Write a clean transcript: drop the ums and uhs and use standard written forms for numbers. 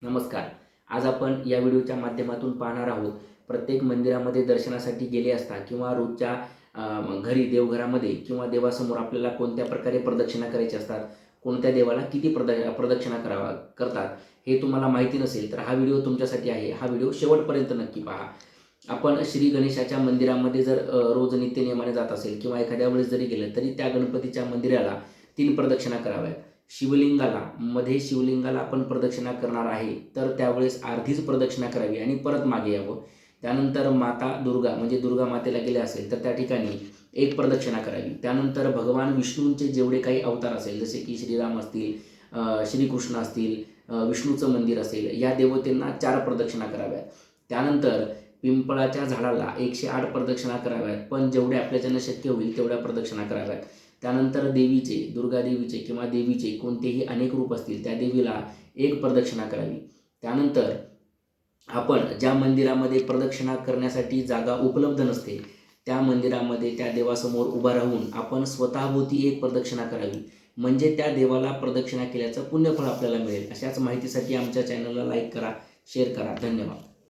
नमस्कार. आज आपण या व्हिडिओच्या माध्यमातून पाहणार आहोत, प्रत्येक मंदिरामध्ये दर्शनासाठी गेले असता किंवा रोजच्या घरी देवघरामध्ये किंवा देवासमोर आपल्याला कोणत्या प्रकारे प्रदक्षिणा करायच्या असतात, कोणत्या देवाला किती प्रदक्षिणा करतात, हे तुम्हाला माहिती नसेल तर हा व्हिडिओ तुमच्यासाठी आहे. हा व्हिडिओ शेवटपर्यंत नक्की पहा. आपण श्री गणेशाच्या मंदिरामध्ये जर रोज नित्यनियमाने जात असेल किंवा एखाद्या वेळेस जरी गेलं तरी त्या गणपतीच्या मंदिराला 3 प्रदक्षिणा कराव्यात. शिवलिंगाला आपण प्रदक्षिणा करणार आहे तर त्यावेळेस अर्धीच प्रदक्षिणा करावी आणि परत मागे यावं. त्यानंतर माता दुर्गा म्हणजे दुर्गा मातेला गेले असेल तर त्या ठिकाणी 1 प्रदक्षिणा करावी. त्यानंतर भगवान विष्णूंचे जेवढे काही अवतार असेल, जसे की श्रीराम असतील, श्रीकृष्ण असतील, विष्णूचं मंदिर असेल, या देवतेंना 4 प्रदक्षिणा कराव्यात. त्यानंतर पिंपळाच्या झाडाला 108 प्रदक्षिणा कराव्यात, पण जेवढे आपल्याच्यानं शक्य होईल तेवढ्या प्रदक्षिणा कराव्यात. त्यानंतर देवीचे, दुर्गा देवीचे किंवा देवीचे कोणतेही अनेक रूप असतील त्या देवीला 1 प्रदक्षिणा करावी. त्यानंतर आपण ज्या मंदिरामध्ये प्रदक्षिणा करण्यासाठी जागा उपलब्ध नसते त्या मंदिरामध्ये त्या देवासमोर उभा राहून आपण स्वतःभोवती 1 प्रदक्षिणा करावी. म्हणजे त्या देवाला प्रदक्षिणा केल्याचं पुण्यफळ आपल्याला मिळेल. अशाच माहितीसाठी आमच्या चॅनलला लाईक करा, शेअर करा. धन्यवाद.